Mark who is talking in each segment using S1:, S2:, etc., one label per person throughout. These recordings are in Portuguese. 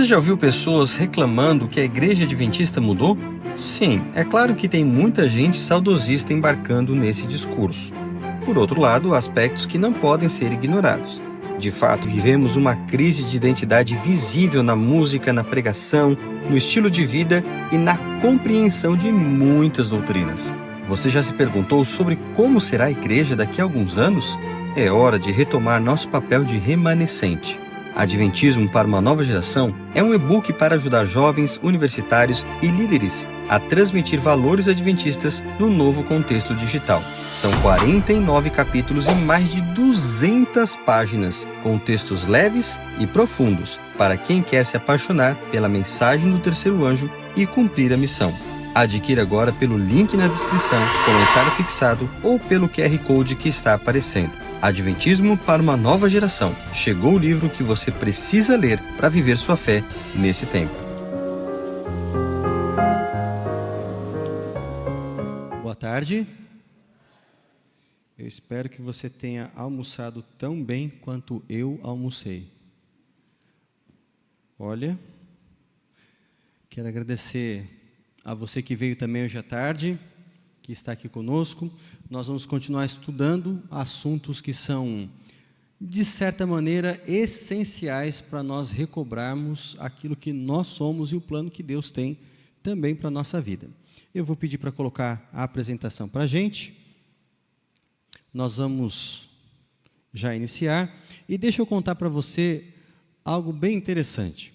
S1: já ouviu pessoas reclamando que a igreja adventista mudou? Sim, é claro que tem muita gente saudosista embarcando nesse discurso. Por outro lado, há aspectos que não podem ser ignorados. De fato, vivemos uma crise de identidade visível na música, na pregação, no estilo de vida e na compreensão de muitas doutrinas. Você já se perguntou sobre como será a igreja daqui a alguns anos? É hora de retomar nosso papel de remanescente. Adventismo para uma nova geração é um e-book para ajudar jovens, universitários e líderes a transmitir valores adventistas no novo contexto digital. São 49 capítulos e mais de 200 páginas, com textos leves e profundos, para quem quer se apaixonar pela mensagem do terceiro anjo e cumprir a missão. Adquira agora pelo link na descrição, comentário fixado ou pelo QR Code que está aparecendo. Adventismo para uma nova geração. Chegou o livro que você precisa ler para viver sua fé nesse tempo. Boa tarde. Eu espero que você tenha almoçado tão bem quanto eu almocei. Olha, quero agradecer a você que veio também hoje à tarde, que está aqui conosco. Nós vamos continuar estudando assuntos que são, de certa maneira, essenciais para nós recobrarmos aquilo que nós somos e o plano que Deus tem também para a nossa vida. Eu vou pedir para colocar a apresentação para a gente. Nós vamos já iniciar. E deixa eu contar para você algo bem interessante.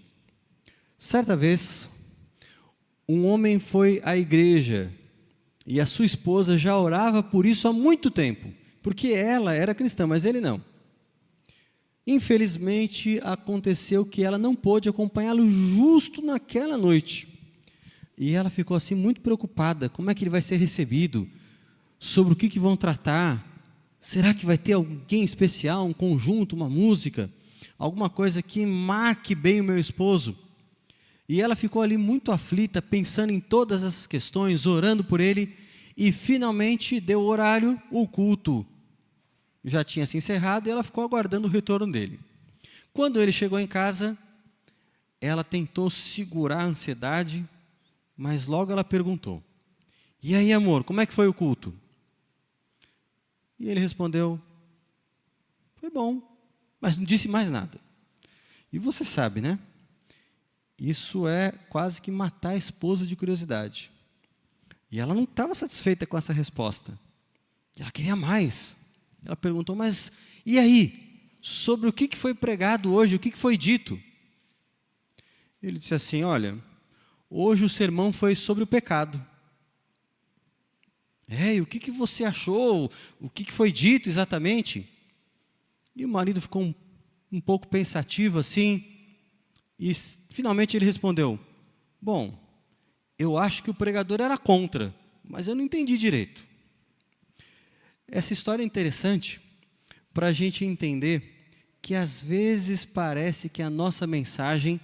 S1: Certa vez, um homem foi à igreja e a sua esposa já orava por isso há muito tempo, porque ela era cristã, mas ele não. Infelizmente, aconteceu que ela não pôde acompanhá-lo justo naquela noite. E ela ficou assim muito preocupada, como é que ele vai ser recebido? Sobre o que vão tratar? Será que vai ter alguém especial, um conjunto, uma música? Alguma coisa que marque bem o meu esposo? E ela ficou ali muito aflita, pensando em todas essas questões, orando por ele, e finalmente deu o horário, o culto já tinha se encerrado, e ela ficou aguardando o retorno dele. Quando ele chegou em casa, ela tentou segurar a ansiedade, mas logo ela perguntou: "E aí, amor, como é que foi o culto?" E ele respondeu: "Foi bom", mas não disse mais nada. E você sabe, né? Isso é quase que matar a esposa de curiosidade. E ela não estava satisfeita com essa resposta. Ela queria mais. Ela perguntou: "Mas e aí? Sobre o que foi pregado hoje? O que foi dito?" Ele disse assim: "Olha, hoje o sermão foi sobre o pecado." E o que você achou? O que foi dito exatamente? E o marido ficou um pouco pensativo assim. E finalmente ele respondeu: "Bom, eu acho que o pregador era contra, mas eu não entendi direito." Essa história é interessante para a gente entender que às vezes parece que a nossa mensagem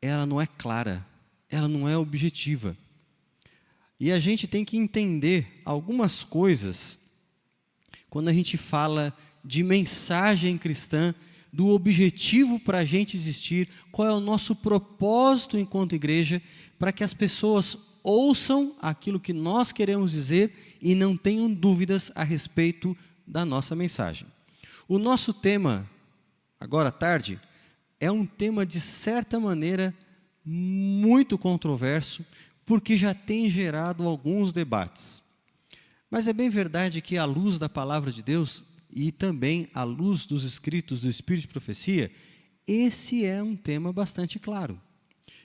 S1: ela não é clara, ela não é objetiva. E a gente tem que entender algumas coisas quando a gente fala de mensagem cristã, do objetivo para a gente existir, qual é o nosso propósito enquanto igreja, para que as pessoas ouçam aquilo que nós queremos dizer e não tenham dúvidas a respeito da nossa mensagem. O nosso tema, agora à tarde, é um tema de certa maneira muito controverso, porque já tem gerado alguns debates. Mas é bem verdade que à luz da palavra de Deus e também à luz dos escritos do Espírito de Profecia, esse é um tema bastante claro.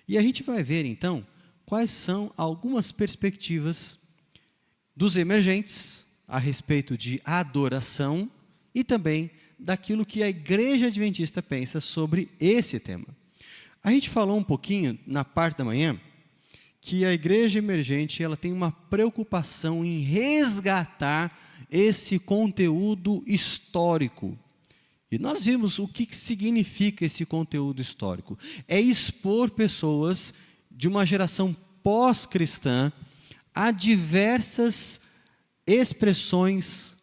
S1: E a gente vai ver, então, quais são algumas perspectivas dos emergentes a respeito de adoração e também daquilo que a Igreja Adventista pensa sobre esse tema. A gente falou um pouquinho, na parte da manhã, que a Igreja Emergente ela tem uma preocupação em resgatar esse conteúdo histórico. E nós vimos o que significa esse conteúdo histórico. É expor pessoas de uma geração pós-cristã a diversas expressões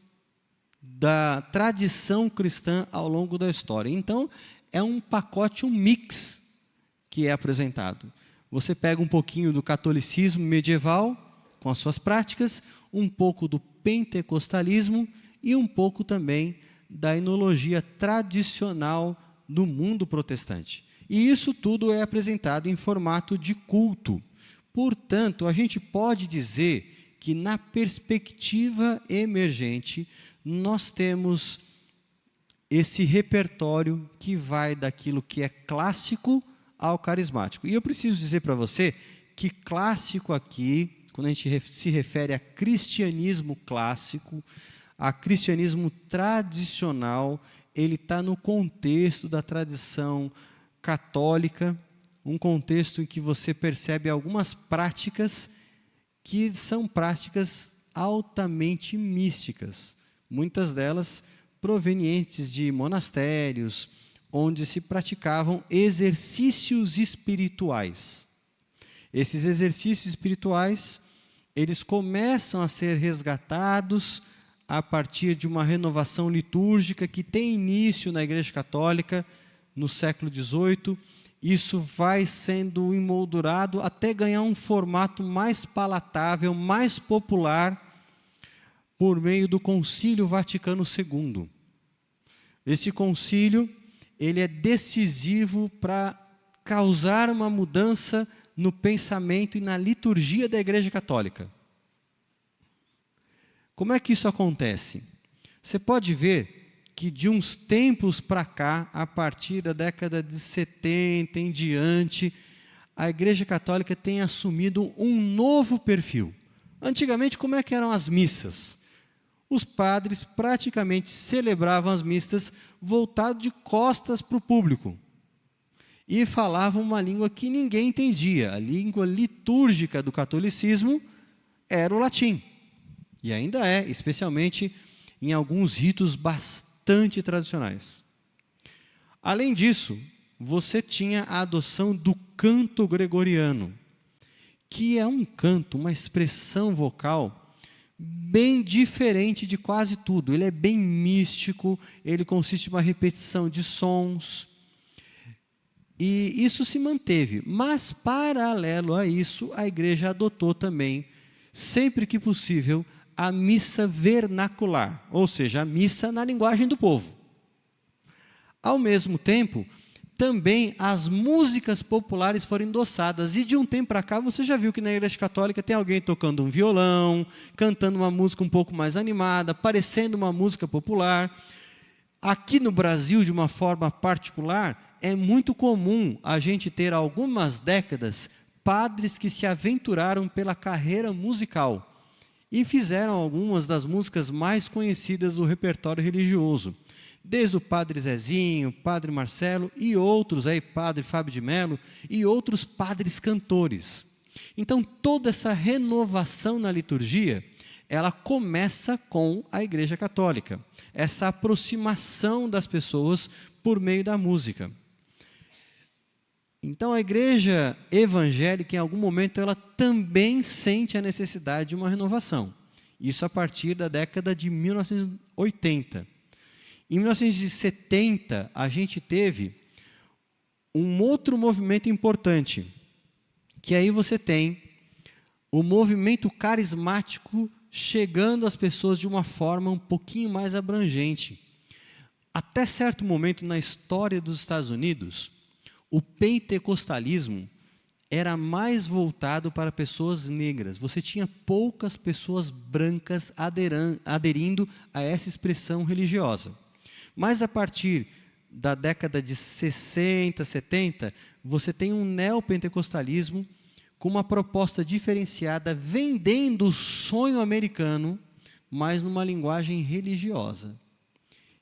S1: da tradição cristã ao longo da história. Então, é um pacote, um mix, que é apresentado. Você pega um pouquinho do catolicismo medieval, com as suas práticas, um pouco do pentecostalismo e um pouco também da enologia tradicional do mundo protestante. E isso tudo é apresentado em formato de culto. Portanto, a gente pode dizer que, na perspectiva emergente, nós temos esse repertório que vai daquilo que é clássico ao carismático. E eu preciso dizer para você que clássico aqui, quando a gente se refere a cristianismo clássico, a cristianismo tradicional, ele está no contexto da tradição católica, um contexto em que você percebe algumas práticas que são práticas altamente místicas, muitas delas provenientes de monastérios, onde se praticavam exercícios espirituais. Esses exercícios espirituais, eles começam a ser resgatados a partir de uma renovação litúrgica que tem início na Igreja Católica no século XVIII. Isso vai sendo emoldurado até ganhar um formato mais palatável, mais popular, por meio do Concílio Vaticano II. Esse concílio, ele é decisivo para causar uma mudança no pensamento e na liturgia da Igreja Católica. Como é que isso acontece? Você pode ver que de uns tempos para cá, a partir da década de 70 em diante, a Igreja Católica tem assumido um novo perfil. Antigamente, como é que eram as missas? Os padres praticamente celebravam as missas voltados de costas para o público e falavam uma língua que ninguém entendia. A língua litúrgica do catolicismo era o latim, e ainda é, especialmente em alguns ritos bastante tradicionais. Além disso, você tinha a adoção do canto gregoriano, que é um canto, uma expressão vocal bem diferente de quase tudo. Ele é bem místico, ele consiste em uma repetição de sons, e isso se manteve. Mas, paralelo a isso, a igreja adotou também, sempre que possível, a missa vernacular, ou seja, a missa na linguagem do povo. Ao mesmo tempo, também as músicas populares foram endossadas, e de um tempo para cá você já viu que na Igreja Católica tem alguém tocando um violão, cantando uma música um pouco mais animada, parecendo uma música popular. Aqui no Brasil, de uma forma particular, é muito comum a gente ter, há algumas décadas, padres que se aventuraram pela carreira musical e fizeram algumas das músicas mais conhecidas do repertório religioso. Desde o Padre Zezinho, Padre Marcelo e outros, aí, Padre Fábio de Mello e outros padres cantores. Então, toda essa renovação na liturgia, ela começa com a Igreja Católica, essa aproximação das pessoas por meio da música. Então, a igreja evangélica, em algum momento, ela também sente a necessidade de uma renovação. Isso a partir da década de 1980. Em 1970, a gente teve um outro movimento importante, que aí você tem o movimento carismático chegando às pessoas de uma forma um pouquinho mais abrangente. Até certo momento na história dos Estados Unidos, o pentecostalismo era mais voltado para pessoas negras. Você tinha poucas pessoas brancas aderindo a essa expressão religiosa. Mas a partir da década de 60, 70, você tem um neopentecostalismo com uma proposta diferenciada, vendendo o sonho americano, mas numa linguagem religiosa.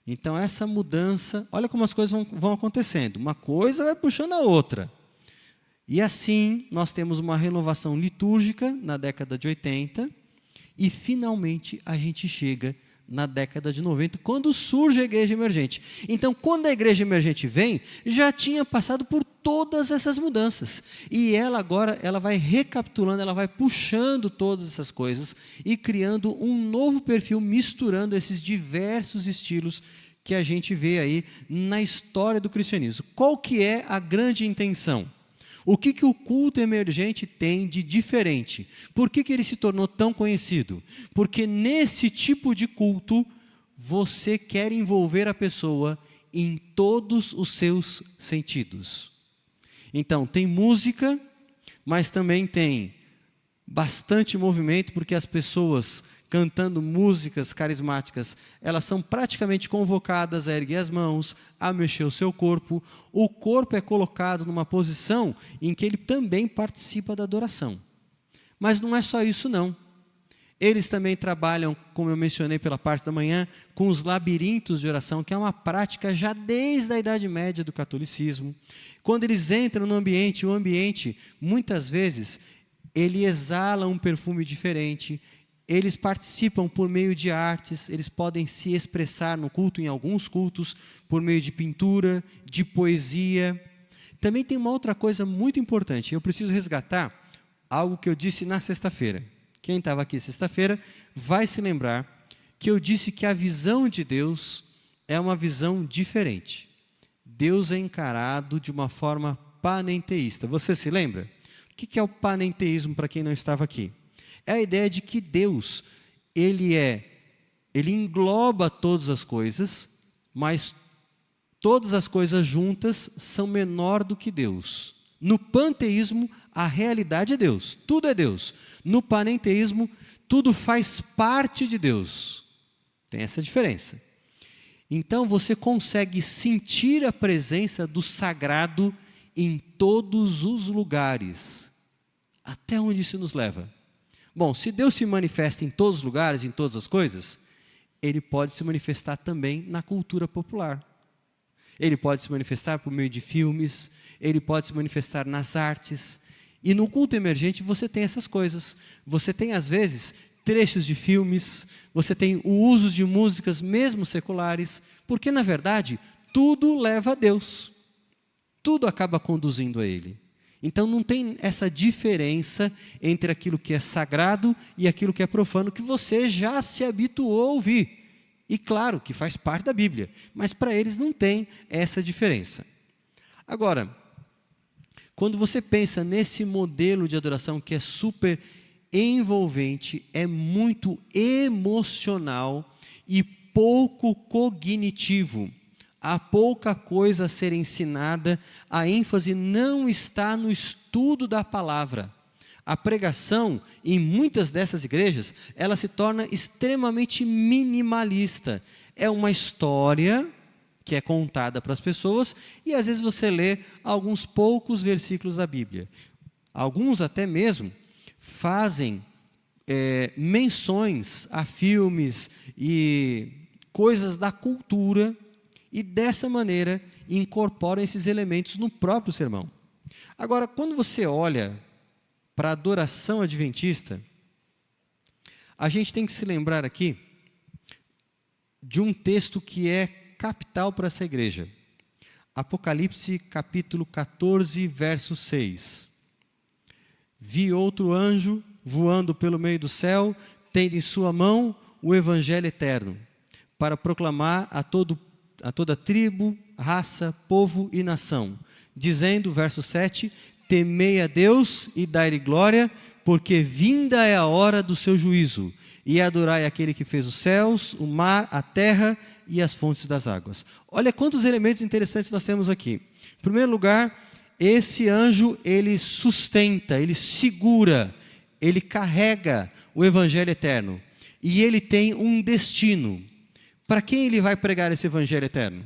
S1: Então, essa mudança, olha como as coisas vão acontecendo. Uma coisa vai puxando a outra. E assim, nós temos uma renovação litúrgica na década de 80, e finalmente a gente chega na década de 90, quando surge a igreja emergente. Então, quando a igreja emergente vem, já tinha passado por todas essas mudanças. E ela agora, ela vai recapitulando, ela vai puxando todas essas coisas e criando um novo perfil, misturando esses diversos estilos que a gente vê aí na história do cristianismo. Qual que é a grande intenção? O que o culto emergente tem de diferente? Por que ele se tornou tão conhecido? Porque nesse tipo de culto, você quer envolver a pessoa em todos os seus sentidos. Então, tem música, mas também tem bastante movimento, porque as pessoas cantando músicas carismáticas, elas são praticamente convocadas a erguer as mãos, a mexer o seu corpo. O corpo é colocado numa posição em que ele também participa da adoração. Mas não é só isso, não. Eles também trabalham, como eu mencionei pela parte da manhã, com os labirintos de oração, que é uma prática já desde a Idade Média do catolicismo. Quando eles entram no ambiente, o ambiente, muitas vezes, ele exala um perfume diferente, eles participam por meio de artes, eles podem se expressar no culto, em alguns cultos, por meio de pintura, de poesia. Também tem uma outra coisa muito importante, eu preciso resgatar algo que eu disse na sexta-feira. Quem estava aqui sexta-feira vai se lembrar que eu disse que a visão de Deus é uma visão diferente. Deus é encarado de uma forma panenteísta. Você se lembra? O que é o panenteísmo para quem não estava aqui? É a ideia de que Deus, ele engloba todas as coisas, mas todas as coisas juntas são menor do que Deus. No panteísmo, a realidade é Deus, tudo é Deus. No panenteísmo, tudo faz parte de Deus. Tem essa diferença. Então, você consegue sentir a presença do sagrado em todos os lugares. Até onde isso nos leva? Bom, se Deus se manifesta em todos os lugares, em todas as coisas, Ele pode se manifestar também na cultura popular. Ele pode se manifestar por meio de filmes, Ele pode se manifestar nas artes. E no culto emergente você tem essas coisas. Você tem, às vezes, trechos de filmes, você tem o uso de músicas, mesmo seculares, porque, na verdade, tudo leva a Deus. Tudo acaba conduzindo a Ele. Então, não tem essa diferença entre aquilo que é sagrado e aquilo que é profano, que você já se habituou a ouvir. E claro que faz parte da Bíblia, mas para eles não tem essa diferença. Agora, quando você pensa nesse modelo de adoração que é super envolvente, é muito emocional e pouco cognitivo. Há pouca coisa a ser ensinada, a ênfase não está no estudo da palavra. A pregação, em muitas dessas igrejas, ela se torna extremamente minimalista. É uma história que é contada para as pessoas e às vezes você lê alguns poucos versículos da Bíblia. Alguns até mesmo fazem menções a filmes e coisas da cultura e dessa maneira incorporam esses elementos no próprio sermão. Agora, quando você olha para a adoração adventista, a gente tem que se lembrar aqui de um texto que é capital para essa igreja. Apocalipse capítulo 14, verso 6. Vi outro anjo voando pelo meio do céu, tendo em sua mão o evangelho eterno, para proclamar a toda tribo, raça, povo e nação, dizendo, verso 7, temei a Deus e dai-lhe glória, porque vinda é a hora do seu juízo, e adorai aquele que fez os céus, o mar, a terra e as fontes das águas. Olha quantos elementos interessantes nós temos aqui. Em primeiro lugar, esse anjo, ele sustenta, ele segura, ele carrega o evangelho eterno, e ele tem um destino. Para quem ele vai pregar esse evangelho eterno?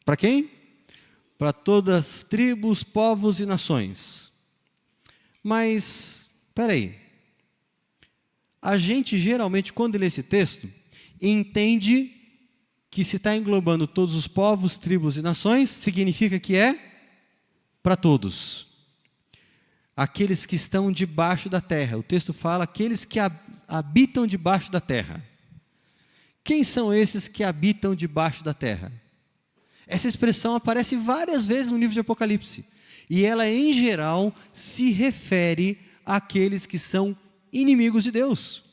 S1: Para quem? Para todas as tribos, povos e nações. Mas, espera aí. A gente geralmente, quando lê esse texto, entende que se está englobando todos os povos, tribos e nações, significa que é para todos. Aqueles que estão debaixo da terra. O texto fala aqueles que habitam debaixo da terra. Quem são esses que habitam debaixo da terra? Essa expressão aparece várias vezes no livro de Apocalipse. E ela, em geral, se refere àqueles que são inimigos de Deus.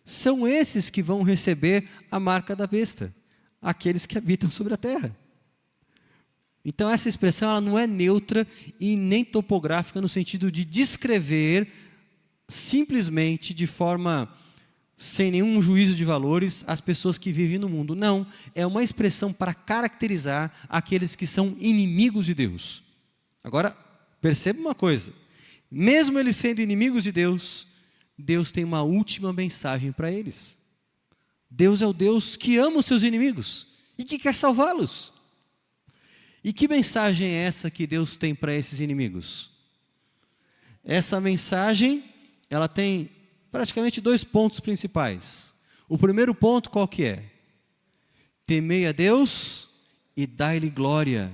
S1: São esses que vão receber a marca da besta. Aqueles que habitam sobre a terra. Então essa expressão ela não é neutra e nem topográfica no sentido de descrever simplesmente de forma sem nenhum juízo de valores as pessoas que vivem no mundo. Não, é uma expressão para caracterizar aqueles que são inimigos de Deus. Agora, perceba uma coisa, mesmo eles sendo inimigos de Deus, Deus tem uma última mensagem para eles. Deus é o Deus que ama os seus inimigos e que quer salvá-los. E que mensagem é essa que Deus tem para esses inimigos? Essa mensagem, ela tem praticamente 2 pontos principais. O primeiro ponto qual que é? Temei a Deus e dai-lhe glória.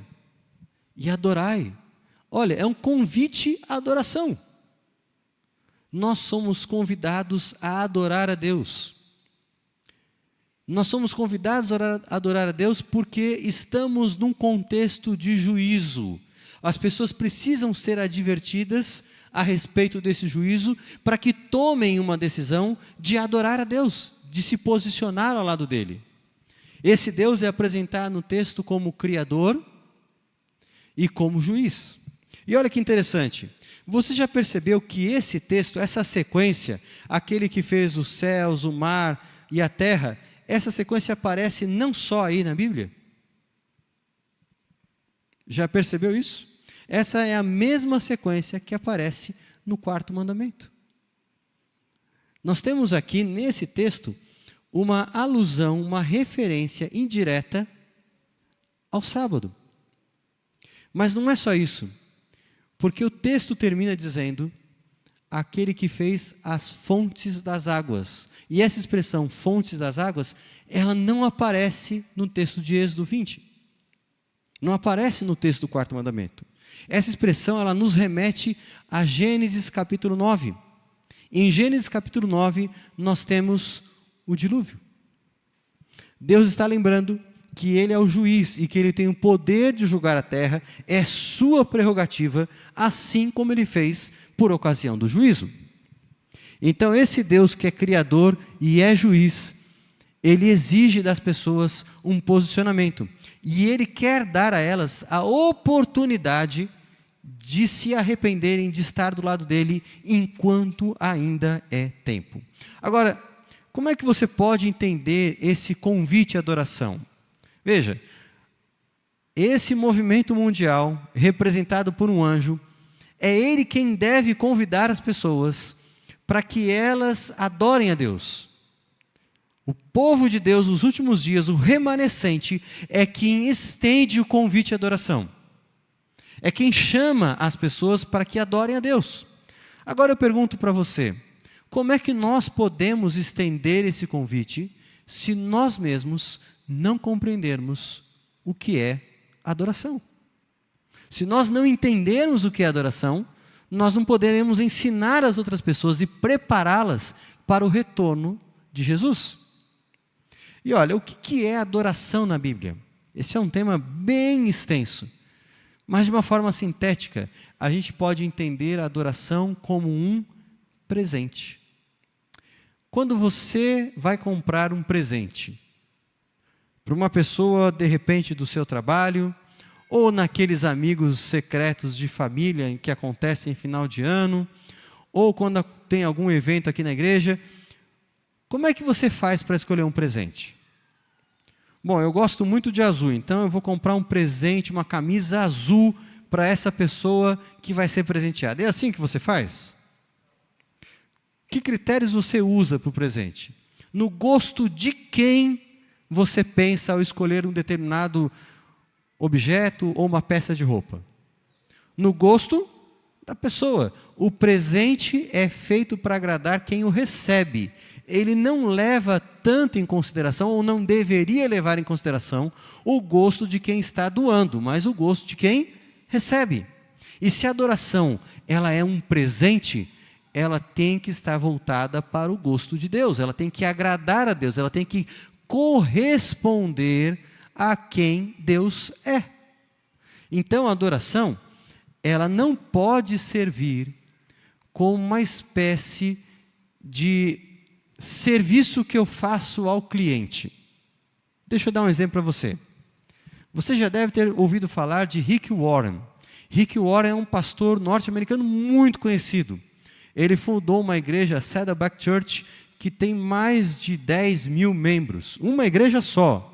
S1: E adorai. Olha, é um convite à adoração. Nós somos convidados a adorar a Deus. Nós somos convidados a adorar a Deus porque estamos num contexto de juízo. As pessoas precisam ser advertidas a respeito desse juízo para que tomem uma decisão de adorar a Deus, de se posicionar ao lado dele. Esse Deus é apresentado no texto como Criador e como juiz. E olha que interessante, você já percebeu que esse texto, essa sequência, aquele que fez os céus, o mar e a terra, essa sequência aparece não só aí na Bíblia? Já percebeu isso? Essa é a mesma sequência que aparece no 4º mandamento. Nós temos aqui nesse texto uma alusão, uma referência indireta ao sábado. Mas não é só isso, porque o texto termina dizendo aquele que fez as fontes das águas. E essa expressão, fontes das águas, ela não aparece no texto de Êxodo 20. Não aparece no texto do 4º mandamento. Essa expressão, ela nos remete a Gênesis capítulo 9. Em Gênesis capítulo 9, nós temos o dilúvio. Deus está lembrando que Ele é o juiz e que Ele tem o poder de julgar a terra, é sua prerrogativa, assim como Ele fez por ocasião do juízo. Então esse Deus que é criador e é juiz, Ele exige das pessoas um posicionamento. E Ele quer dar a elas a oportunidade de se arrependerem, de estar do lado dEle, enquanto ainda é tempo. Agora, como é que você pode entender esse convite à adoração? Veja, esse movimento mundial, representado por um anjo, é ele quem deve convidar as pessoas para que elas adorem a Deus. O povo de Deus, nos últimos dias, o remanescente, é quem estende o convite à adoração. É quem chama as pessoas para que adorem a Deus. Agora eu pergunto para você, como é que nós podemos estender esse convite se nós mesmos não compreendermos o que é adoração? Se nós não entendermos o que é adoração, nós não poderemos ensinar as outras pessoas e prepará-las para o retorno de Jesus. E olha, o que é adoração na Bíblia? Esse é um tema bem extenso, mas de uma forma sintética, a gente pode entender a adoração como um presente. Quando você vai comprar um presente para uma pessoa, de repente, do seu trabalho, ou naqueles amigos secretos de família que acontecem em final de ano, ou quando tem algum evento aqui na igreja, como é que você faz para escolher um presente? Bom, eu gosto muito de azul, então eu vou comprar um presente, uma camisa azul para essa pessoa que vai ser presenteada. É assim que você faz? Que critérios você usa para o presente? No gosto de quem você pensa ao escolher um determinado objeto ou uma peça de roupa? No gosto da pessoa. O presente é feito para agradar quem o recebe. Ele não leva tanto em consideração, ou não deveria levar em consideração, o gosto de quem está doando, mas o gosto de quem recebe. E se a adoração ela é um presente, ela tem que estar voltada para o gosto de Deus, ela tem que agradar a Deus, ela tem que corresponder a quem Deus é. Então a adoração, ela não pode servir como uma espécie de serviço que eu faço ao cliente. Deixa eu dar um exemplo para você. Você já deve ter ouvido falar de Rick Warren. Rick Warren é um pastor norte-americano muito conhecido. Ele fundou uma igreja, a Saddleback Church, que tem mais de 10 mil membros. Uma igreja só.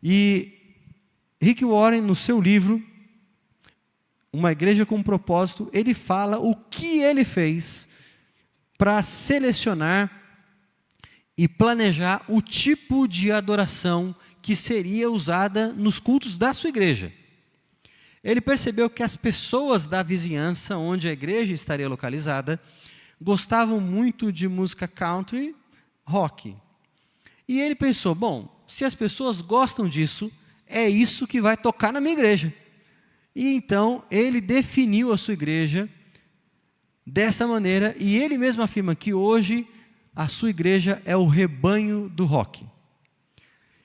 S1: E Rick Warren, no seu livro, Uma Igreja com Propósito, ele fala o que ele fez para selecionar e planejar o tipo de adoração que seria usada nos cultos da sua igreja. Ele percebeu que as pessoas da vizinhança, onde a igreja estaria localizada, gostavam muito de música country, rock. E ele pensou, bom, se as pessoas gostam disso, é isso que vai tocar na minha igreja. E então ele definiu a sua igreja dessa maneira, e ele mesmo afirma que hoje a sua igreja é o rebanho do rock.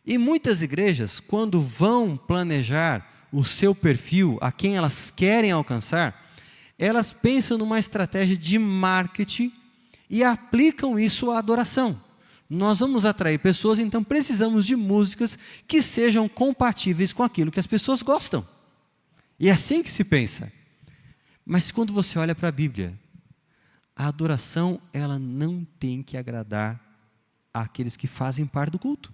S1: E muitas igrejas, quando vão planejar o seu perfil, a quem elas querem alcançar, elas pensam numa estratégia de marketing e aplicam isso à adoração. Nós vamos atrair pessoas, então precisamos de músicas que sejam compatíveis com aquilo que as pessoas gostam. E é assim que se pensa. Mas quando você olha para a Bíblia, a adoração, ela não tem que agradar àqueles que fazem parte do culto.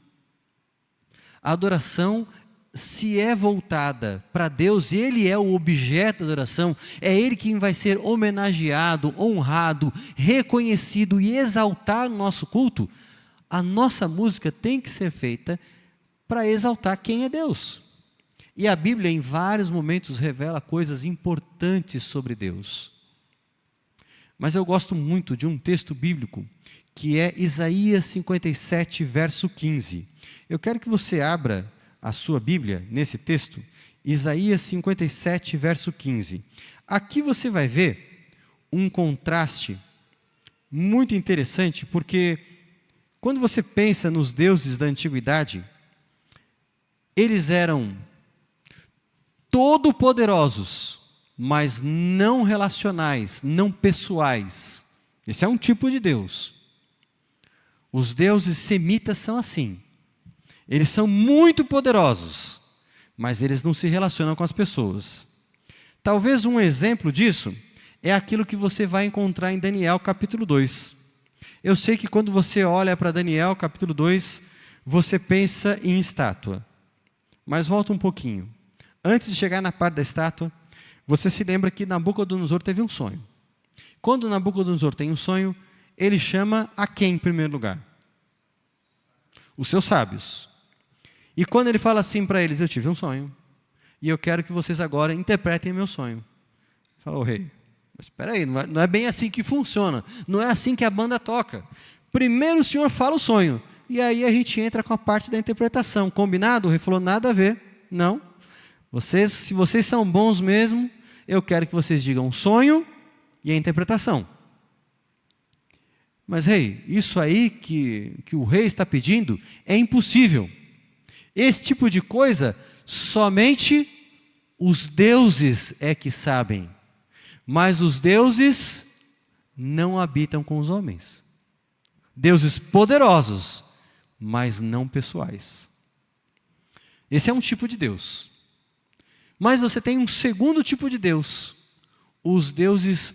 S1: A adoração, se é voltada para Deus, Ele é o objeto da adoração, é Ele quem vai ser homenageado, honrado, reconhecido e exaltar no nosso culto, a nossa música tem que ser feita para exaltar quem é Deus. E a Bíblia, em vários momentos, revela coisas importantes sobre Deus. Mas eu gosto muito de um texto bíblico, que é Isaías 57, verso 15. Eu quero que você abra a sua Bíblia nesse texto, Isaías 57, verso 15. Aqui você vai ver um contraste muito interessante, porque quando você pensa nos deuses da antiguidade, eles eram todo-poderosos, mas não relacionais, não pessoais. Esse é um tipo de Deus. Os deuses semitas são assim. Eles são muito poderosos, mas eles não se relacionam com as pessoas. Talvez um exemplo disso é aquilo que você vai encontrar em Daniel capítulo 2. Eu sei que quando você olha para Daniel capítulo 2, você pensa em estátua. Mas volta um pouquinho. Antes de chegar na parte da estátua, você se lembra que Nabucodonosor teve um sonho. Quando Nabucodonosor tem um sonho, ele chama a quem em primeiro lugar? Os seus sábios. E quando ele fala assim para eles, eu tive um sonho, e eu quero que vocês agora interpretem meu sonho. Falou, rei, mas espera aí, não é bem assim que funciona, não é assim que a banda toca. Primeiro o senhor fala o sonho, e aí a gente entra com a parte da interpretação. Combinado? O rei falou, nada a ver. Não. Se vocês são bons mesmo, eu quero que vocês digam o sonho e a interpretação. Mas rei, isso aí que o rei está pedindo é impossível. Esse tipo de coisa, somente os deuses é que sabem. Mas os deuses não habitam com os homens. Deuses poderosos, mas não pessoais. Esse é um tipo de Deus. Mas você tem um segundo tipo de Deus. Os deuses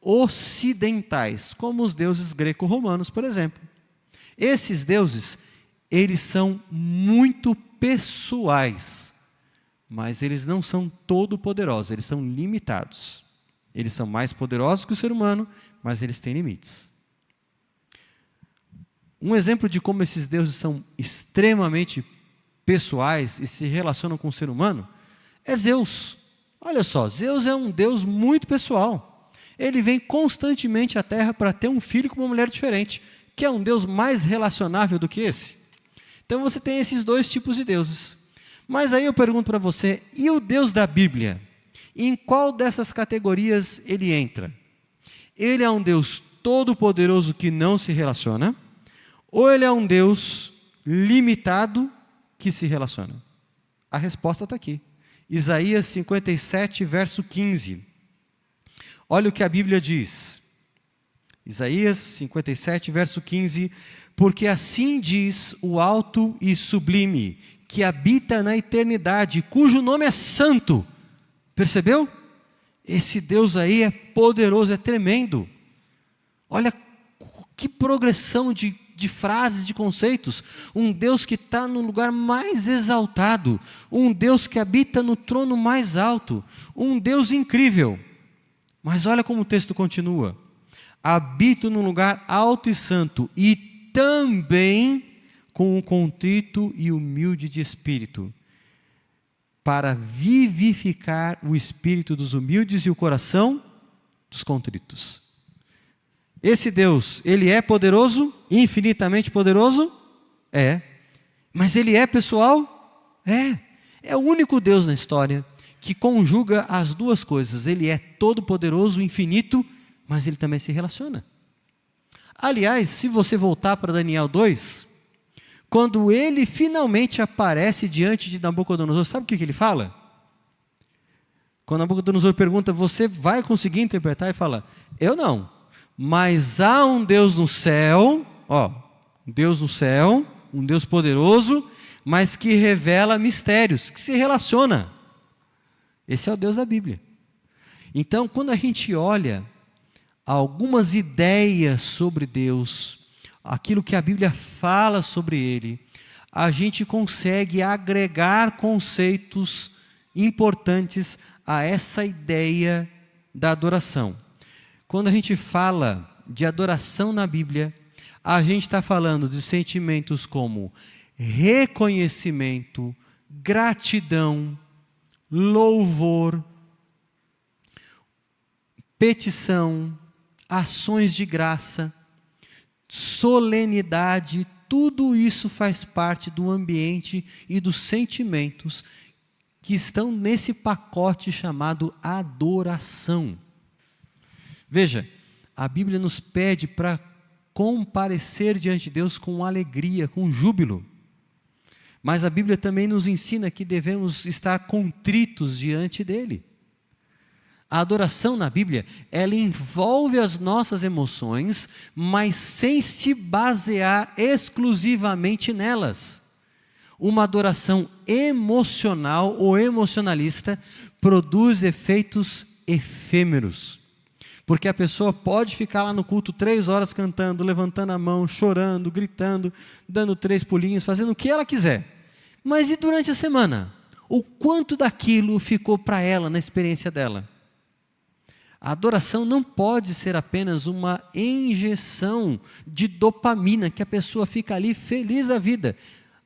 S1: ocidentais, como os deuses greco-romanos, por exemplo. Esses deuses, eles são muito pessoais, mas eles não são todo-poderosos, eles são limitados. Eles são mais poderosos que o ser humano, mas eles têm limites. Um exemplo de como esses deuses são extremamente pessoais e se relacionam com o ser humano é Zeus. Olha só, Zeus é um deus muito pessoal. Ele vem constantemente à Terra para ter um filho com uma mulher diferente. Que é um Deus mais relacionável do que esse? Então você tem esses dois tipos de deuses. Mas aí eu pergunto para você, e o Deus da Bíblia? Em qual dessas categorias ele entra? Ele é um Deus todo-poderoso que não se relaciona? Ou ele é um Deus limitado que se relaciona? A resposta está aqui. Isaías 57, verso 15. Olha o que a Bíblia diz. Isaías 57, verso 15. Porque assim diz o alto e sublime, que habita na eternidade, cujo nome é santo. Percebeu? Esse Deus aí é poderoso, é tremendo. Olha que progressão de frases, de conceitos. Um Deus que está no lugar mais exaltado, um Deus que habita no trono mais alto, um Deus incrível. Mas olha como o texto continua: habito num lugar alto e santo, e também com o contrito e humilde de espírito, para vivificar o espírito dos humildes e o coração dos contritos. Esse Deus, Ele é poderoso, infinitamente poderoso? É. Mas Ele é pessoal? É. É o único Deus na história que conjuga as duas coisas. Ele é todo poderoso, infinito, mas Ele também se relaciona. Aliás, se você voltar para Daniel 2, quando ele finalmente aparece diante de Nabucodonosor, sabe o que ele fala? Quando Nabucodonosor pergunta, você vai conseguir interpretar? Ele fala, eu não, mas há um Deus no céu, um Deus no céu, um Deus poderoso, mas que revela mistérios, que se relaciona. Esse é o Deus da Bíblia. Então, quando a gente olha algumas ideias sobre Deus, aquilo que a Bíblia fala sobre Ele, a gente consegue agregar conceitos importantes a essa ideia da adoração. Quando a gente fala de adoração na Bíblia, a gente está falando de sentimentos como reconhecimento, gratidão, louvor, petição, ações de graça, solenidade, tudo isso faz parte do ambiente e dos sentimentos que estão nesse pacote chamado adoração. Veja, a Bíblia nos pede para comparecer diante de Deus com alegria, com júbilo. Mas a Bíblia também nos ensina que devemos estar contritos diante dEle. A adoração na Bíblia, ela envolve as nossas emoções, mas sem se basear exclusivamente nelas. Uma adoração emocional ou emocionalista produz efeitos efêmeros. Porque a pessoa pode ficar lá no culto 3 horas cantando, levantando a mão, chorando, gritando, dando 3 pulinhos, fazendo o que ela quiser. Mas e durante a semana? O quanto daquilo ficou para ela na experiência dela? A adoração não pode ser apenas uma injeção de dopamina, que a pessoa fica ali feliz da vida.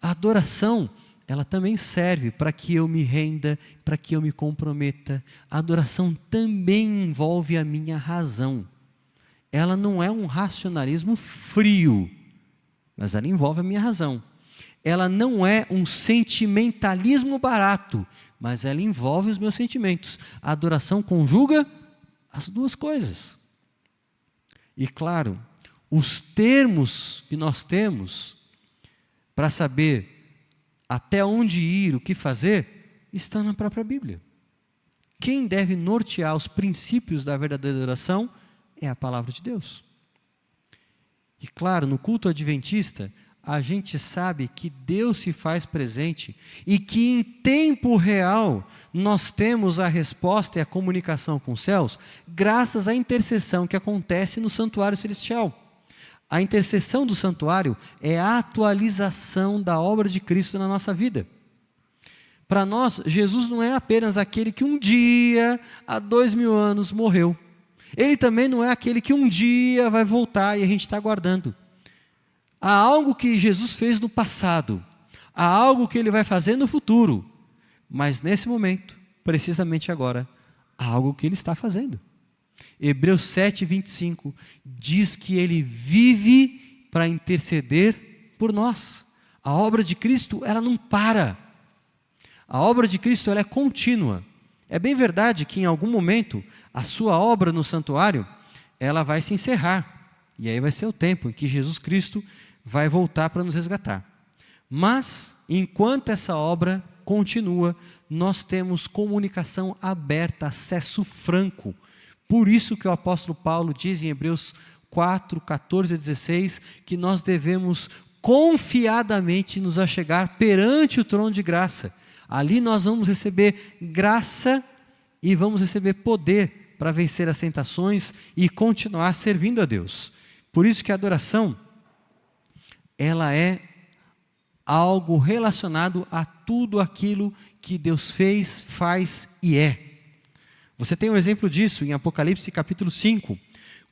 S1: A adoração, ela também serve para que eu me renda, para que eu me comprometa. A adoração também envolve a minha razão. Ela não é um racionalismo frio, mas ela envolve a minha razão. Ela não é um sentimentalismo barato, mas ela envolve os meus sentimentos. A adoração conjuga as duas coisas. E claro, os termos que nós temos para saber até onde ir, o que fazer, estão na própria Bíblia. Quem deve nortear os princípios da verdadeira adoração é a palavra de Deus. E claro, no culto adventista, a gente sabe que Deus se faz presente e que em tempo real nós temos a resposta e a comunicação com os céus graças à intercessão que acontece no santuário celestial. A intercessão do santuário é a atualização da obra de Cristo na nossa vida. Para nós, Jesus não é apenas aquele que um dia, há 2000 anos, morreu. Ele também não é aquele que um dia vai voltar e a gente está aguardando. Há algo que Jesus fez no passado, há algo que Ele vai fazer no futuro, mas nesse momento, precisamente agora, há algo que Ele está fazendo. Hebreus 7:25 diz que Ele vive para interceder por nós. A obra de Cristo, ela não para. A obra de Cristo, ela é contínua. É bem verdade que em algum momento, a sua obra no santuário, ela vai se encerrar. E aí vai ser o tempo em que Jesus Cristo vai voltar para nos resgatar. Mas, enquanto essa obra continua, nós temos comunicação aberta, acesso franco. Por isso que o apóstolo Paulo diz em Hebreus 4, 14 a 16, que nós devemos confiadamente nos achegar perante o trono de graça. Ali nós vamos receber graça e vamos receber poder para vencer as tentações e continuar servindo a Deus. Por isso que a adoração, ela é algo relacionado a tudo aquilo que Deus fez, faz e é. Você tem um exemplo disso em Apocalipse capítulo 5,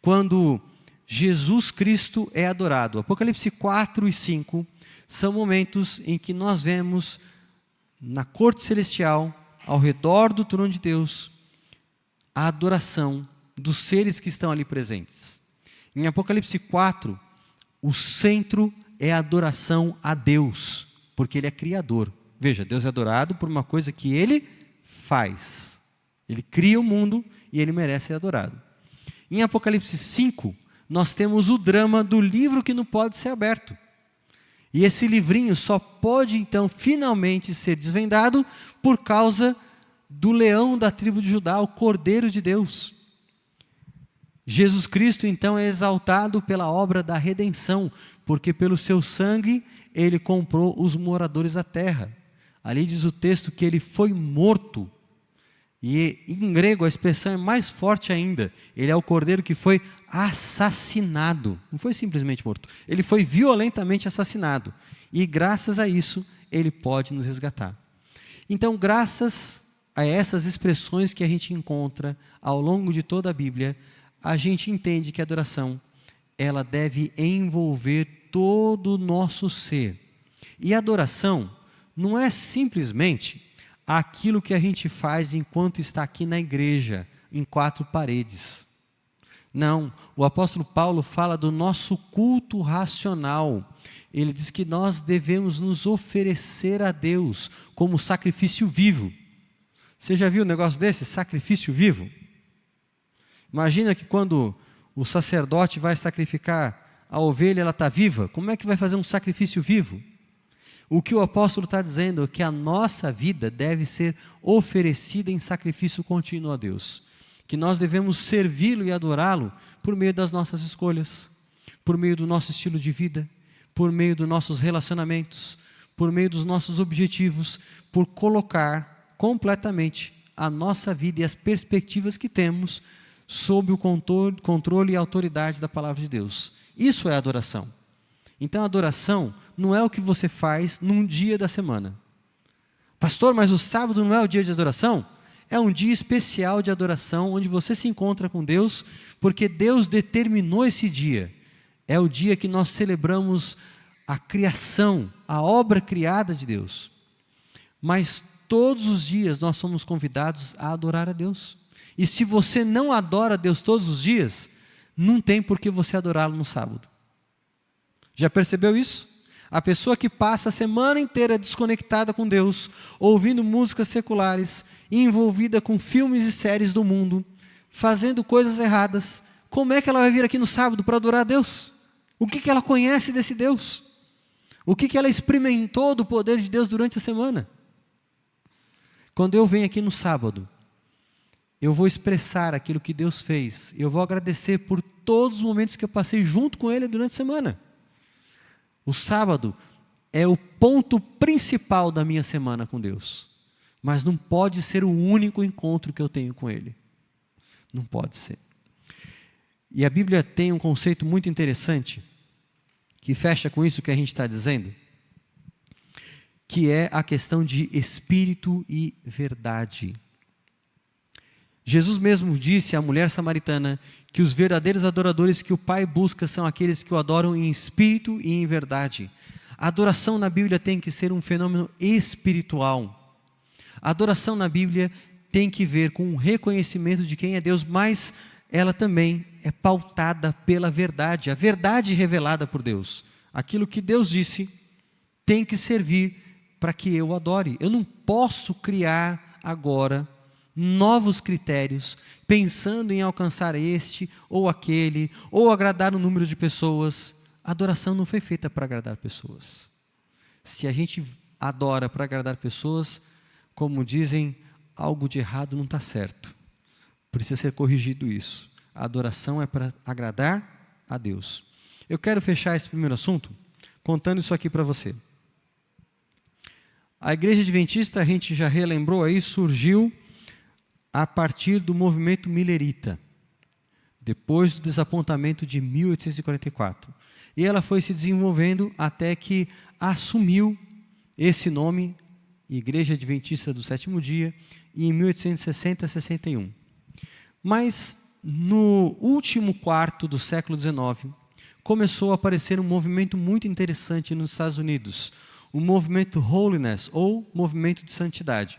S1: quando Jesus Cristo é adorado. Apocalipse 4 e 5 são momentos em que nós vemos na corte celestial, ao redor do trono de Deus, a adoração dos seres que estão ali presentes. Em Apocalipse 4, o centro é a adoração a Deus, porque Ele é Criador. Veja, Deus é adorado por uma coisa que Ele faz. Ele cria o mundo e Ele merece ser adorado. Em Apocalipse 5, nós temos o drama do livro que não pode ser aberto. E esse livrinho só pode, então, finalmente ser desvendado por causa do leão da tribo de Judá, o Cordeiro de Deus. Jesus Cristo, então, é exaltado pela obra da redenção, porque pelo seu sangue Ele comprou os moradores da terra. Ali diz o texto que Ele foi morto. E em grego a expressão é mais forte ainda. Ele é o cordeiro que foi assassinado. Não foi simplesmente morto. Ele foi violentamente assassinado. E graças a isso, Ele pode nos resgatar. Então, graças a essas expressões que a gente encontra ao longo de toda a Bíblia, a gente entende que a adoração, ela deve envolver todo o nosso ser. E a adoração não é simplesmente aquilo que a gente faz enquanto está aqui na igreja, em 4 paredes. Não, o apóstolo Paulo fala do nosso culto racional. Ele diz que nós devemos nos oferecer a Deus como sacrifício vivo. Você já viu um negócio desse? Sacrifício vivo? Imagina que quando o sacerdote vai sacrificar a ovelha, ela está viva. Como é que vai fazer um sacrifício vivo? O que o apóstolo está dizendo é que a nossa vida deve ser oferecida em sacrifício contínuo a Deus. Que nós devemos servi-lo e adorá-lo por meio das nossas escolhas, por meio do nosso estilo de vida, por meio dos nossos relacionamentos, por meio dos nossos objetivos, por colocar completamente a nossa vida e as perspectivas que temos sob o controle e autoridade da palavra de Deus. Isso é adoração. Então a adoração não é o que você faz num dia da semana. Pastor, mas o sábado não é o dia de adoração? É um dia especial de adoração, onde você se encontra com Deus, porque Deus determinou esse dia. É o dia que nós celebramos a criação, a obra criada de Deus. Mas todos os dias nós somos convidados a adorar a Deus. E se você não adora a Deus todos os dias, não tem por que você adorá-lo no sábado. Já percebeu isso? A pessoa que passa a semana inteira desconectada com Deus, ouvindo músicas seculares, envolvida com filmes e séries do mundo, fazendo coisas erradas, como é que ela vai vir aqui no sábado para adorar a Deus? O que ela conhece desse Deus? O que ela experimentou do poder de Deus durante a semana? Quando eu venho aqui no sábado, eu vou expressar aquilo que Deus fez, eu vou agradecer por todos os momentos que eu passei junto com Ele durante a semana. O sábado é o ponto principal da minha semana com Deus, mas não pode ser o único encontro que eu tenho com Ele. Não pode ser. E a Bíblia tem um conceito muito interessante, que fecha com isso que a gente está dizendo, que é a questão de espírito e verdade. Jesus mesmo disse à mulher samaritana que os verdadeiros adoradores que o Pai busca são aqueles que o adoram em espírito e em verdade. A adoração na Bíblia tem que ser um fenômeno espiritual. A adoração na Bíblia tem que ver com o reconhecimento de quem é Deus, mas ela também é pautada pela verdade, a verdade revelada por Deus. Aquilo que Deus disse tem que servir para que eu adore. Eu não posso criar agora novos critérios, pensando em alcançar este ou aquele, ou agradar um número de pessoas. A adoração não foi feita para agradar pessoas. Se a gente adora para agradar pessoas, como dizem, algo de errado não está certo. Precisa ser corrigido isso. A adoração é para agradar a Deus. Eu quero fechar esse primeiro assunto contando isso aqui para você. A Igreja Adventista, a gente já relembrou aí, surgiu a partir do movimento millerita, depois do desapontamento de 1844. E ela foi se desenvolvendo até que assumiu esse nome, Igreja Adventista do Sétimo Dia, em 1860 a 61. Mas, no último quarto do século XIX, começou a aparecer um movimento muito interessante nos Estados Unidos, o movimento Holiness, ou movimento de santidade.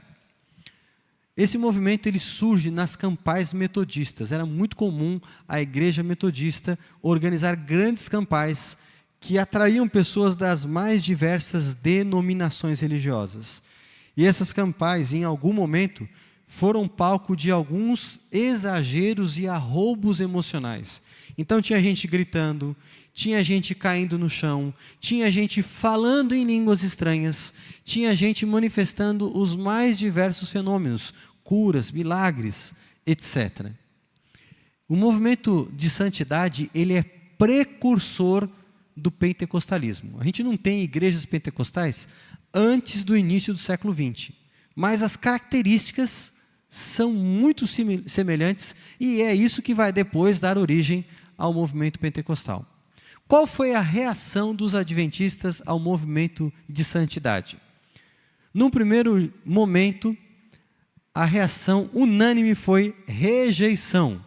S1: Esse movimento ele surge nas campais metodistas. Era muito comum a igreja metodista organizar grandes campais que atraíam pessoas das mais diversas denominações religiosas. E essas campais, em algum momento, foram palco de alguns exageros e arroubos emocionais. Então tinha gente gritando, tinha gente caindo no chão, tinha gente falando em línguas estranhas, tinha gente manifestando os mais diversos fenômenos, curas, milagres, etc. O movimento de santidade, ele é precursor do pentecostalismo. A gente não tem igrejas pentecostais antes do início do século XX, mas as características são muito semelhantes e é isso que vai depois dar origem ao movimento pentecostal. Qual foi a reação dos adventistas ao movimento de santidade? Num primeiro momento, a reação unânime foi rejeição.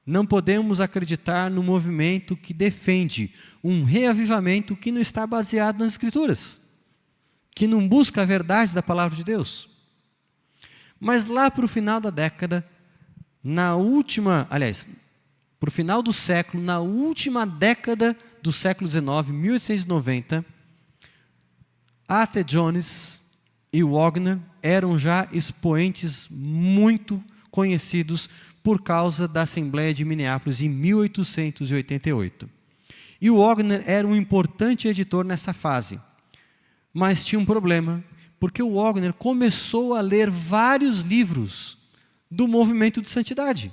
S1: Não podemos acreditar no movimento que defende um reavivamento que não está baseado nas Escrituras, que não busca a verdade da palavra de Deus. Mas lá para o final da década, para o final do século, na última década do século XIX, 1890, A.T. Jones e Wagner eram já expoentes muito conhecidos por causa da Assembleia de Minneapolis em 1888. E o Wagner era um importante editor nessa fase, mas tinha um problema, porque o Wagner começou a ler vários livros do movimento de santidade.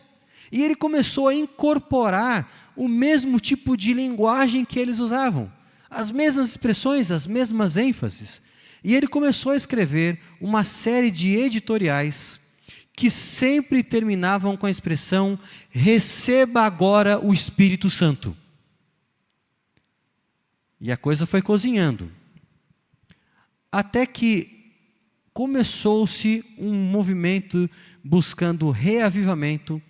S1: E ele começou a incorporar o mesmo tipo de linguagem que eles usavam, as mesmas expressões, as mesmas ênfases. E ele começou a escrever uma série de editoriais que sempre terminavam com a expressão: receba agora o Espírito Santo. E a coisa foi cozinhando. Até que começou-se um movimento buscando reavivamento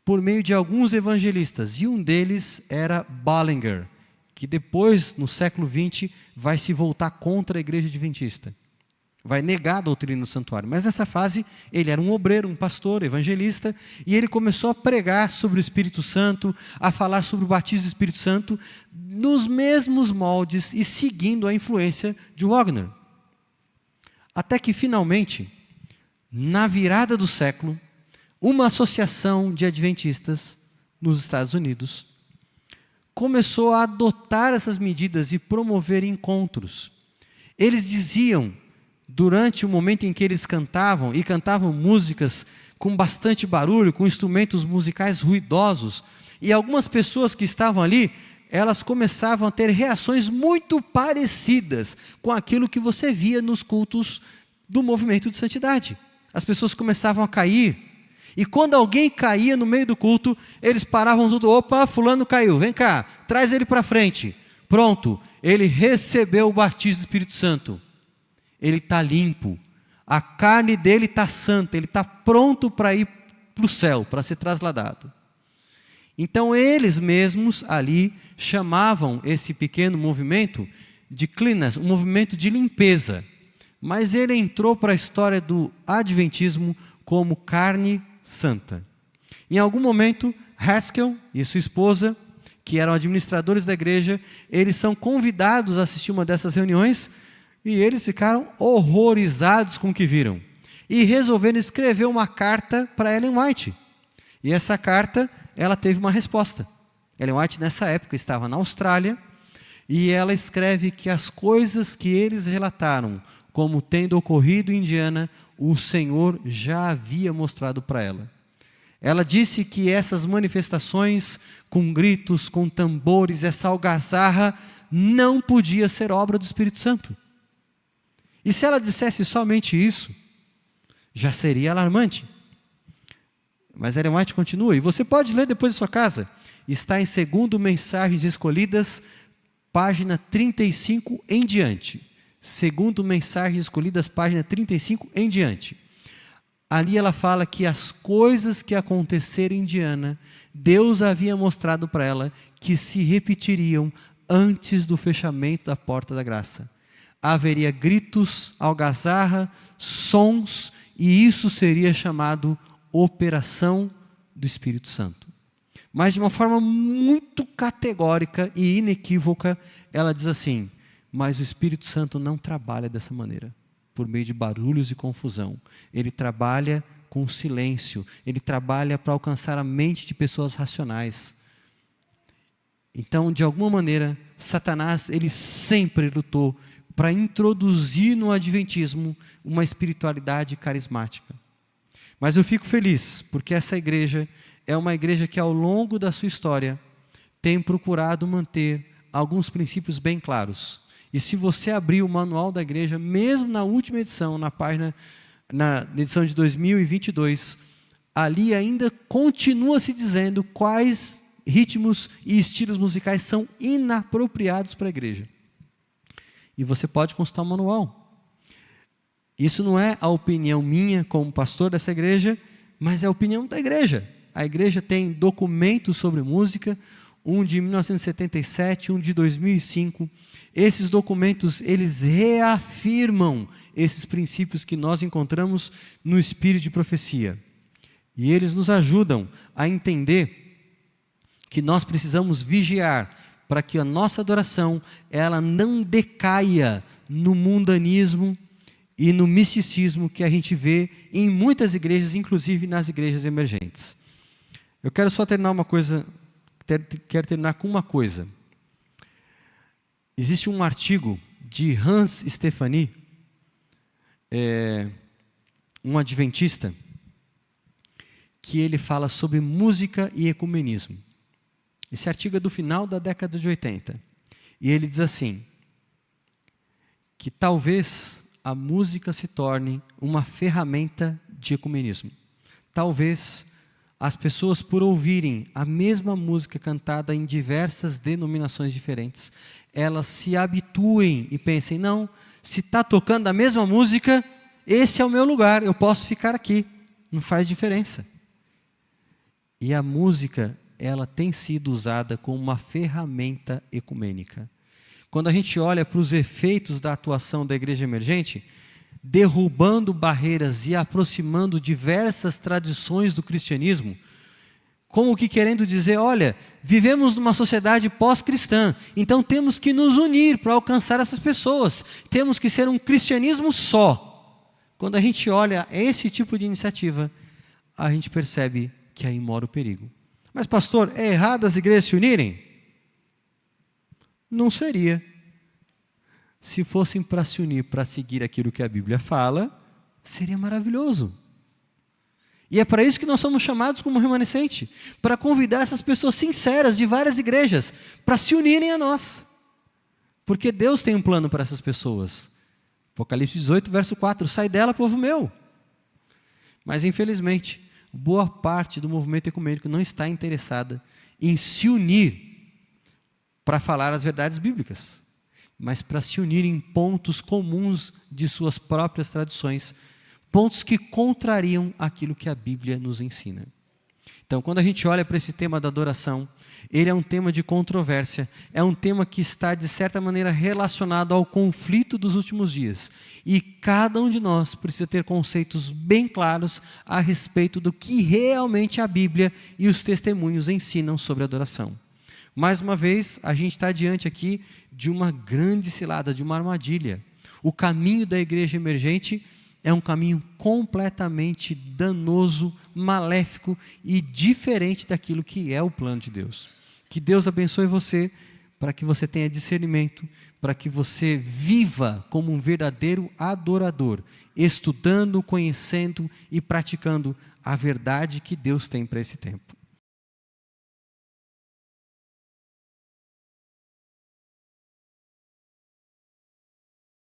S1: por meio de alguns evangelistas, e um deles era Bullinger, que depois, no século XX, vai se voltar contra a igreja adventista. Vai negar a doutrina do santuário. Mas nessa fase, ele era um obreiro, um pastor, evangelista, e ele começou a pregar sobre o Espírito Santo, a falar sobre o batismo do Espírito Santo, nos mesmos moldes e seguindo a influência de Wagner. Até que, finalmente, na virada do século, uma associação de adventistas nos Estados Unidos começou a adotar essas medidas e promover encontros. Eles diziam, durante o momento em que eles cantavam, e cantavam músicas com bastante barulho, com instrumentos musicais ruidosos, e algumas pessoas que estavam ali, elas começavam a ter reações muito parecidas com aquilo que você via nos cultos do movimento de santidade. As pessoas começavam a cair, e quando alguém caía no meio do culto, eles paravam tudo: opa, fulano caiu, vem cá, traz ele para frente. Pronto, ele recebeu o batismo do Espírito Santo. Ele está limpo, a carne dele está santa, ele está pronto para ir para o céu, para ser trasladado. Então eles mesmos ali chamavam esse pequeno movimento de cleanness, um movimento de limpeza. Mas ele entrou para a história do adventismo como carne santa. Em algum momento, Haskell e sua esposa, que eram administradores da igreja, eles são convidados a assistir uma dessas reuniões, e eles ficaram horrorizados com o que viram. E resolveram escrever uma carta para Ellen White. E essa carta, ela teve uma resposta. Ellen White, nessa época, estava na Austrália, e ela escreve que as coisas que eles relataram como tendo ocorrido em Indiana, o Senhor já havia mostrado para ela. Ela disse que essas manifestações com gritos, com tambores, essa algazarra, não podia ser obra do Espírito Santo. E se ela dissesse somente isso, já seria alarmante. Mas Ellen White continua, e você pode ler depois da sua casa. Está em 2 Mensagens Escolhidas, página 35 em diante. 2 Mensagens Escolhidas, página 35 em diante. Ali ela fala que as coisas que aconteceram em Indiana, Deus havia mostrado para ela que se repetiriam antes do fechamento da porta da graça. Haveria gritos, algazarra, sons, e isso seria chamado operação do Espírito Santo. Mas de uma forma muito categórica e inequívoca, ela diz assim: mas o Espírito Santo não trabalha dessa maneira, por meio de barulhos e confusão. Ele trabalha com silêncio, ele trabalha para alcançar a mente de pessoas racionais. Então, de alguma maneira, Satanás, ele sempre lutou para introduzir no adventismo uma espiritualidade carismática. Mas eu fico feliz, porque essa igreja é uma igreja que ao longo da sua história tem procurado manter alguns princípios bem claros. E se você abrir o manual da igreja, mesmo na última edição, na edição de 2022, ali ainda continua se dizendo quais ritmos e estilos musicais são inapropriados para a igreja. E você pode consultar o manual. Isso não é a opinião minha como pastor dessa igreja, mas é a opinião da igreja. A igreja tem documentos sobre música, um de 1977, um de 2005. Esses documentos, eles reafirmam esses princípios que nós encontramos no Espírito de Profecia. E eles nos ajudam a entender que nós precisamos vigiar para que a nossa adoração, ela não decaia no mundanismo e no misticismo que a gente vê em muitas igrejas, inclusive nas igrejas emergentes. Eu quero só terminar quero terminar com uma coisa. Existe um artigo de Hans Stefani, um adventista, que ele fala sobre música e ecumenismo. Esse artigo é do final da década de 80. E ele diz assim, que talvez a música se torne uma ferramenta de ecumenismo. Talvez as pessoas, por ouvirem a mesma música cantada em diversas denominações diferentes, elas se habituem e pensem, não, se está tocando a mesma música, esse é o meu lugar, eu posso ficar aqui, não faz diferença. E a música, ela tem sido usada como uma ferramenta ecumênica. Quando a gente olha para os efeitos da atuação da igreja emergente, derrubando barreiras e aproximando diversas tradições do cristianismo, como que querendo dizer, olha, vivemos numa sociedade pós-cristã, então temos que nos unir para alcançar essas pessoas, temos que ser um cristianismo só. Quando a gente olha esse tipo de iniciativa, a gente percebe que aí mora o perigo. Mas pastor, é errado as igrejas se unirem? Não seria. Se fossem para se unir, para seguir aquilo que a Bíblia fala, seria maravilhoso. E é para isso que nós somos chamados como remanescente, para convidar essas pessoas sinceras de várias igrejas, para se unirem a nós. Porque Deus tem um plano para essas pessoas. Apocalipse 18, verso 4, sai dela, povo meu. Mas infelizmente, boa parte do movimento ecumênico não está interessada em se unir para falar as verdades bíblicas, mas para se unir em pontos comuns de suas próprias tradições, pontos que contrariam aquilo que a Bíblia nos ensina. Então, quando a gente olha para esse tema da adoração, ele é um tema de controvérsia, é um tema que está, de certa maneira, relacionado ao conflito dos últimos dias. E cada um de nós precisa ter conceitos bem claros a respeito do que realmente a Bíblia e os testemunhos ensinam sobre adoração. Mais uma vez, a gente está diante aqui de uma grande cilada, de uma armadilha. O caminho da igreja emergente é um caminho completamente danoso, maléfico e diferente daquilo que é o plano de Deus. Que Deus abençoe você para que você tenha discernimento, para que você viva como um verdadeiro adorador, estudando, conhecendo e praticando a verdade que Deus tem para esse tempo.